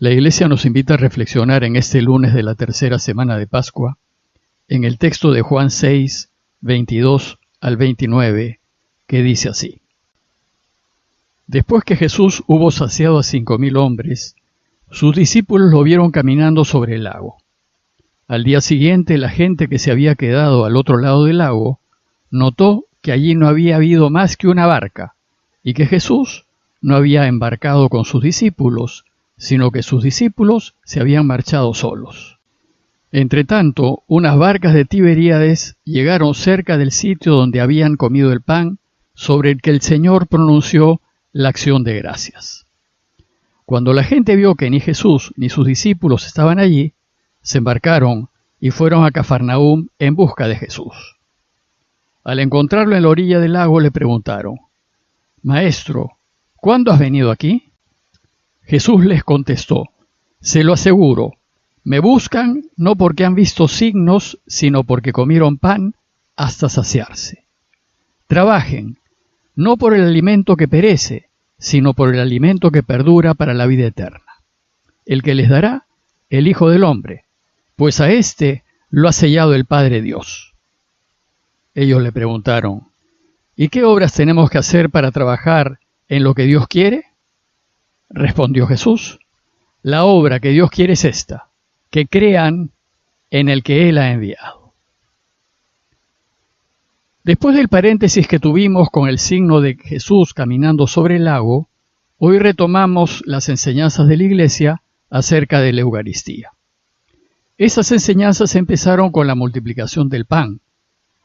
La Iglesia nos invita a reflexionar en este lunes de la tercera semana de Pascua, en el texto de Juan 6, 22 al 29, que dice así. Después que Jesús hubo saciado a 5,000 hombres, sus discípulos lo vieron caminando sobre el lago. Al día siguiente, la gente que se había quedado al otro lado del lago notó que allí no había habido más que una barca y que Jesús no había embarcado con sus discípulos, sino que sus discípulos se habían marchado solos. Entretanto, unas barcas de Tiberíades llegaron cerca del sitio donde habían comido el pan sobre el que el Señor pronunció la acción de gracias. Cuando la gente vio que ni Jesús ni sus discípulos estaban allí, se embarcaron y fueron a Cafarnaúm en busca de Jesús. Al encontrarlo en la orilla del lago le preguntaron: «Maestro, ¿cuándo has venido aquí?» Jesús les contestó: «Se lo aseguro, me buscan no porque han visto signos, sino porque comieron pan hasta saciarse. Trabajen, no por el alimento que perece, sino por el alimento que perdura para la vida eterna, el que les dará el Hijo del Hombre, pues a éste lo ha sellado el Padre Dios». Ellos le preguntaron: «¿Y qué obras tenemos que hacer para trabajar en lo que Dios quiere?» Respondió Jesús: «La obra que Dios quiere es esta, que crean en el que Él ha enviado». Después del paréntesis que tuvimos con el signo de Jesús caminando sobre el lago, hoy retomamos las enseñanzas de la Iglesia acerca de la Eucaristía. Esas enseñanzas empezaron con la multiplicación del pan,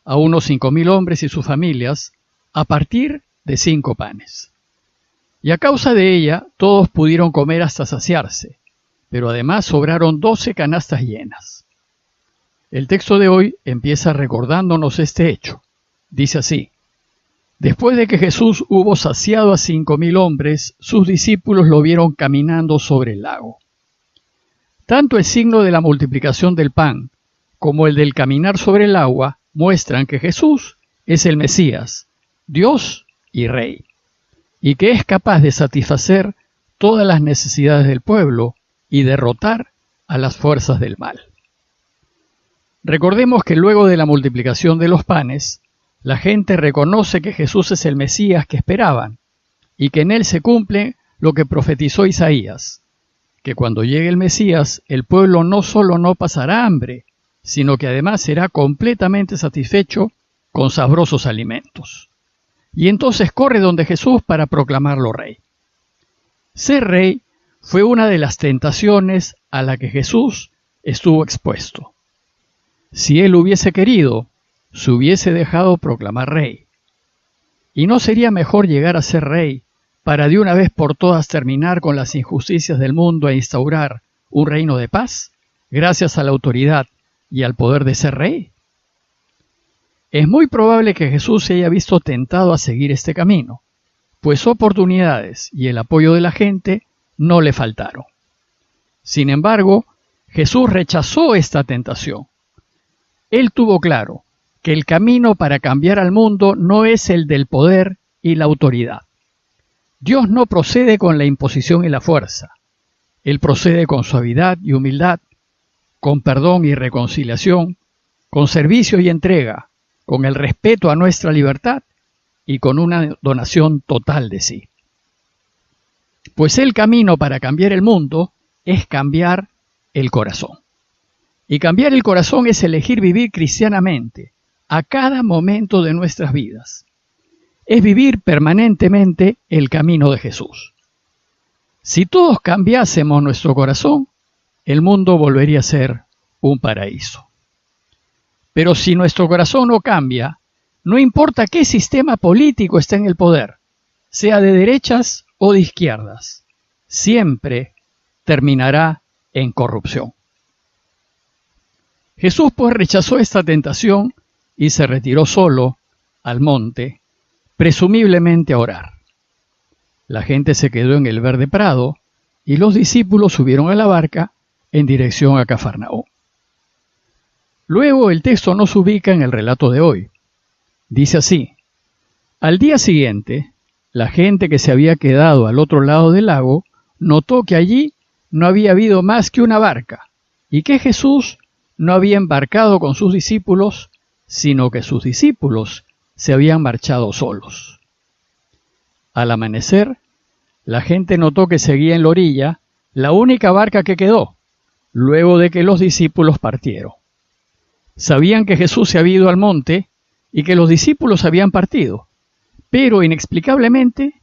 a unos 5,000 hombres y sus familias, a partir de 5 panes. Y a causa de ella, todos pudieron comer hasta saciarse, pero además sobraron 12 canastas llenas. El texto de hoy empieza recordándonos este hecho. Dice así: después de que Jesús hubo saciado a 5,000 hombres, sus discípulos lo vieron caminando sobre el lago. Tanto el signo de la multiplicación del pan como el del caminar sobre el agua muestran que Jesús es el Mesías, Dios y Rey, y que es capaz de satisfacer todas las necesidades del pueblo y derrotar a las fuerzas del mal. Recordemos que luego de la multiplicación de los panes, la gente reconoce que Jesús es el Mesías que esperaban y que en él se cumple lo que profetizó Isaías, que cuando llegue el Mesías, el pueblo no solo no pasará hambre, sino que además será completamente satisfecho con sabrosos alimentos. Y entonces corre donde Jesús para proclamarlo rey. Ser rey fue una de las tentaciones a la que Jesús estuvo expuesto. Si él hubiese querido, se hubiese dejado proclamar rey. ¿Y no sería mejor llegar a ser rey para de una vez por todas terminar con las injusticias del mundo e instaurar un reino de paz, gracias a la autoridad y al poder de ser rey? Es muy probable que Jesús se haya visto tentado a seguir este camino, pues oportunidades y el apoyo de la gente no le faltaron. Sin embargo, Jesús rechazó esta tentación. Él tuvo claro que el camino para cambiar al mundo no es el del poder y la autoridad. Dios no procede con la imposición y la fuerza. Él procede con suavidad y humildad, con perdón y reconciliación, con servicio y entrega, con el respeto a nuestra libertad y con una donación total de sí. Pues el camino para cambiar el mundo es cambiar el corazón. Y cambiar el corazón es elegir vivir cristianamente a cada momento de nuestras vidas. Es vivir permanentemente el camino de Jesús. Si todos cambiásemos nuestro corazón, el mundo volvería a ser un paraíso. Pero si nuestro corazón no cambia, no importa qué sistema político esté en el poder, sea de derechas o de izquierdas, siempre terminará en corrupción. Jesús pues rechazó esta tentación y se retiró solo al monte, presumiblemente a orar. La gente se quedó en el verde prado y los discípulos subieron a la barca en dirección a Cafarnaúm. Luego el texto nos ubica en el relato de hoy. Dice así: al día siguiente, la gente que se había quedado al otro lado del lago notó que allí no había habido más que una barca, y que Jesús no había embarcado con sus discípulos, sino que sus discípulos se habían marchado solos. Al amanecer, la gente notó que seguía en la orilla la única barca que quedó, luego de que los discípulos partieron. Sabían que Jesús se había ido al monte y que los discípulos habían partido, pero inexplicablemente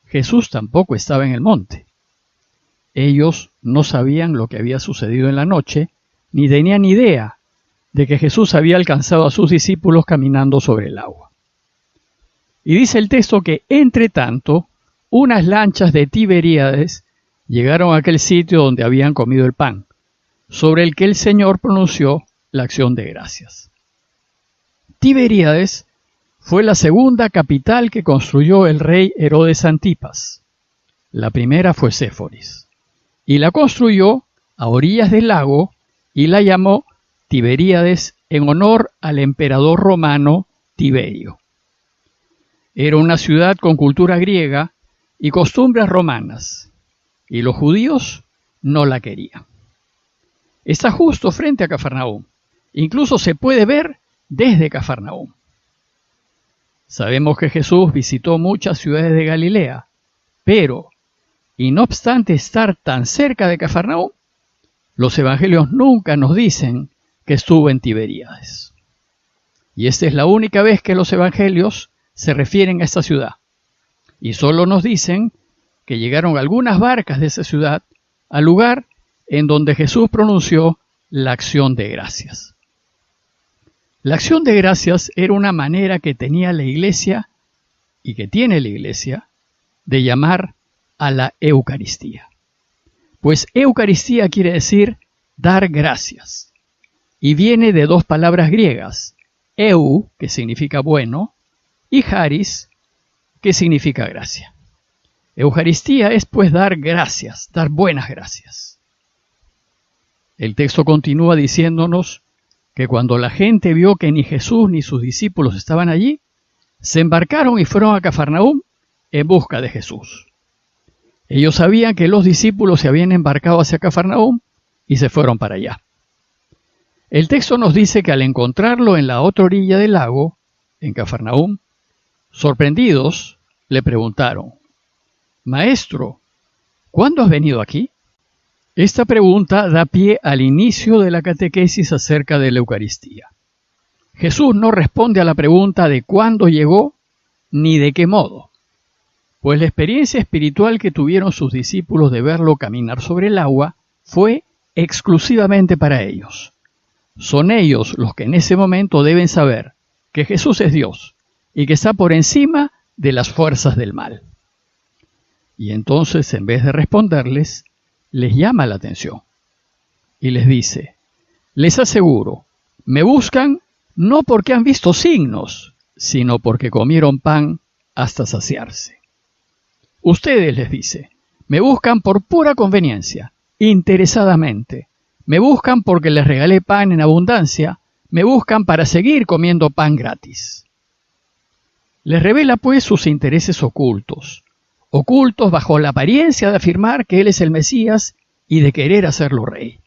Jesús tampoco estaba en el monte. Ellos no sabían lo que había sucedido en la noche, ni tenían idea de que Jesús había alcanzado a sus discípulos caminando sobre el agua. Y dice el texto que, entre tanto, unas lanchas de Tiberíades llegaron a aquel sitio donde habían comido el pan, sobre el que el Señor pronunció la acción de gracias. Tiberíades fue la segunda capital que construyó el rey Herodes Antipas. La primera fue Séforis, y la construyó a orillas del lago y la llamó Tiberíades en honor al emperador romano Tiberio. Era una ciudad con cultura griega y costumbres romanas, y los judíos no la querían. Está justo frente a Cafarnaúm. Incluso se puede ver desde Cafarnaúm. Sabemos que Jesús visitó muchas ciudades de Galilea, pero, y no obstante estar tan cerca de Cafarnaúm, los evangelios nunca nos dicen que estuvo en Tiberíades. Y esta es la única vez que los evangelios se refieren a esta ciudad. Y solo nos dicen que llegaron algunas barcas de esa ciudad al lugar en donde Jesús pronunció la acción de gracias. La acción de gracias era una manera que tenía la Iglesia, y que tiene la Iglesia, de llamar a la Eucaristía. Pues Eucaristía quiere decir dar gracias, y viene de dos palabras griegas, eu, que significa bueno, y charis, que significa gracia. Eucaristía es pues dar gracias, dar buenas gracias. El texto continúa diciéndonos que cuando la gente vio que ni Jesús ni sus discípulos estaban allí, se embarcaron y fueron a Cafarnaúm en busca de Jesús. Ellos sabían que los discípulos se habían embarcado hacia Cafarnaúm y se fueron para allá. El texto nos dice que al encontrarlo en la otra orilla del lago, en Cafarnaúm, sorprendidos, le preguntaron: «Maestro, ¿cuándo has venido aquí?». Esta pregunta da pie al inicio de la catequesis acerca de la Eucaristía. Jesús no responde a la pregunta de cuándo llegó ni de qué modo, pues la experiencia espiritual que tuvieron sus discípulos de verlo caminar sobre el agua fue exclusivamente para ellos. Son ellos los que en ese momento deben saber que Jesús es Dios y que está por encima de las fuerzas del mal. Y entonces, en vez de responderles, les llama la atención y les dice: «Les aseguro, me buscan no porque han visto signos, sino porque comieron pan hasta saciarse». Ustedes, les dice, me buscan por pura conveniencia, interesadamente. Me buscan porque les regalé pan en abundancia, me buscan para seguir comiendo pan gratis. Les revela pues sus intereses ocultos bajo la apariencia de afirmar que Él es el Mesías y de querer hacerlo rey.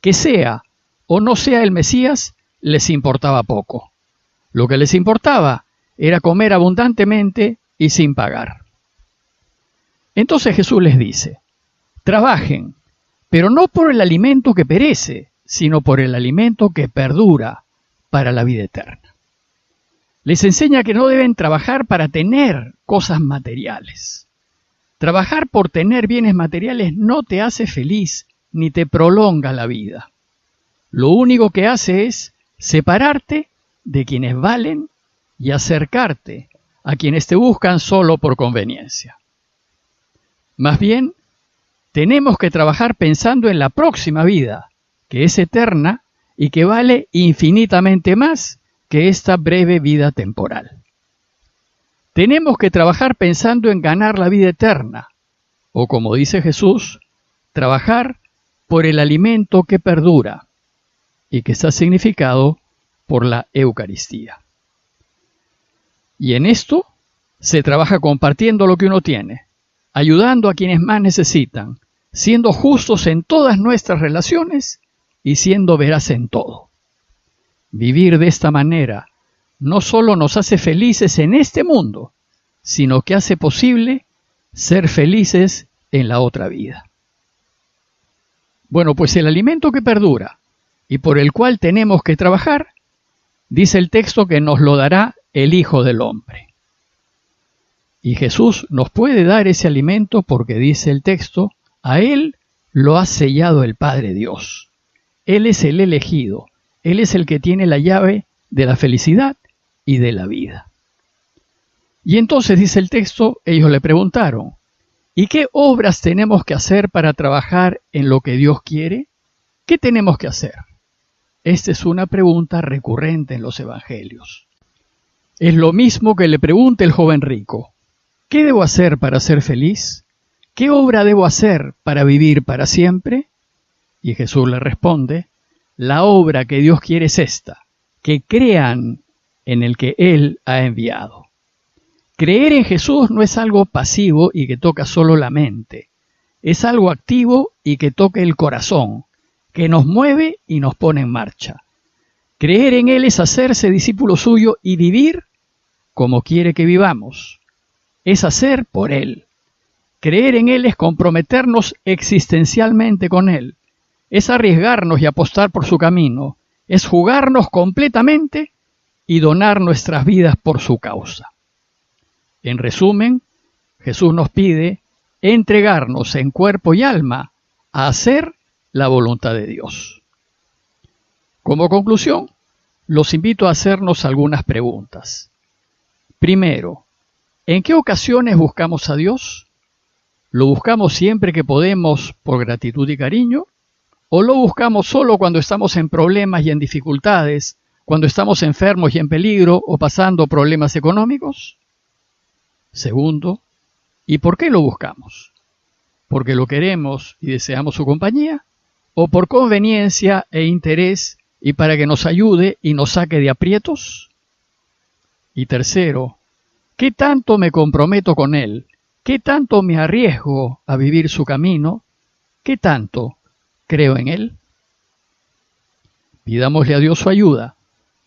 Que sea o no sea el Mesías, les importaba poco. Lo que les importaba era comer abundantemente y sin pagar. Entonces Jesús les dice: trabajen, pero no por el alimento que perece, sino por el alimento que perdura para la vida eterna. Les enseña que no deben trabajar para tener cosas materiales. Trabajar por tener bienes materiales no te hace feliz ni te prolonga la vida. Lo único que hace es separarte de quienes valen y acercarte a quienes te buscan solo por conveniencia. Más bien, tenemos que trabajar pensando en la próxima vida, que es eterna y que vale infinitamente más que esta breve vida temporal. Tenemos que trabajar pensando en ganar la vida eterna, o como dice Jesús, trabajar por el alimento que perdura y que está significado por la Eucaristía. Y en esto se trabaja compartiendo lo que uno tiene, ayudando a quienes más necesitan, siendo justos en todas nuestras relaciones y siendo veraz en todo. Vivir de esta manera no solo nos hace felices en este mundo, sino que hace posible ser felices en la otra vida. Bueno, pues el alimento que perdura y por el cual tenemos que trabajar, dice el texto que nos lo dará el Hijo del Hombre. Y Jesús nos puede dar ese alimento porque dice el texto, a Él lo ha sellado el Padre Dios. Él es el elegido, Él es el que tiene la llave de la felicidad y de la vida. Y entonces dice el texto, ellos le preguntaron, ¿y qué obras tenemos que hacer para trabajar en lo que Dios quiere? ¿Qué tenemos que hacer? Esta es una pregunta recurrente en los evangelios. Es lo mismo que le pregunta el joven rico, ¿qué debo hacer para ser feliz? ¿Qué obra debo hacer para vivir para siempre? Y Jesús le responde, la obra que Dios quiere es esta, que crean en el que Él ha enviado. Creer en Jesús no es algo pasivo y que toca solo la mente, es algo activo y que toca el corazón, que nos mueve y nos pone en marcha. Creer en Él es hacerse discípulo suyo y vivir como quiere que vivamos. Es hacer por Él. Creer en Él es comprometernos existencialmente con Él. Es arriesgarnos y apostar por su camino. Es jugarnos completamente y donar nuestras vidas por su causa. En resumen, Jesús nos pide entregarnos en cuerpo y alma a hacer la voluntad de Dios. Como conclusión, los invito a hacernos algunas preguntas. Primero, ¿en qué ocasiones buscamos a Dios? ¿Lo buscamos siempre que podemos por gratitud y cariño? ¿O lo buscamos solo cuando estamos en problemas y en dificultades, cuando estamos enfermos y en peligro o pasando problemas económicos? Segundo, ¿y por qué lo buscamos? ¿Porque lo queremos y deseamos su compañía? ¿O por conveniencia e interés y para que nos ayude y nos saque de aprietos? Y tercero, ¿qué tanto me comprometo con Él? ¿Qué tanto me arriesgo a vivir su camino? ¿Qué tanto creo en Él? Pidámosle a Dios su ayuda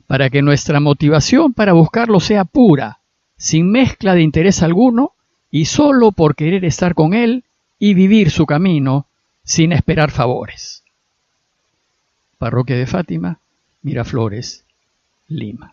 para que nuestra motivación para buscarlo sea pura, sin mezcla de interés alguno y solo por querer estar con Él y vivir su camino sin esperar favores. Parroquia de Fátima, Miraflores, Lima.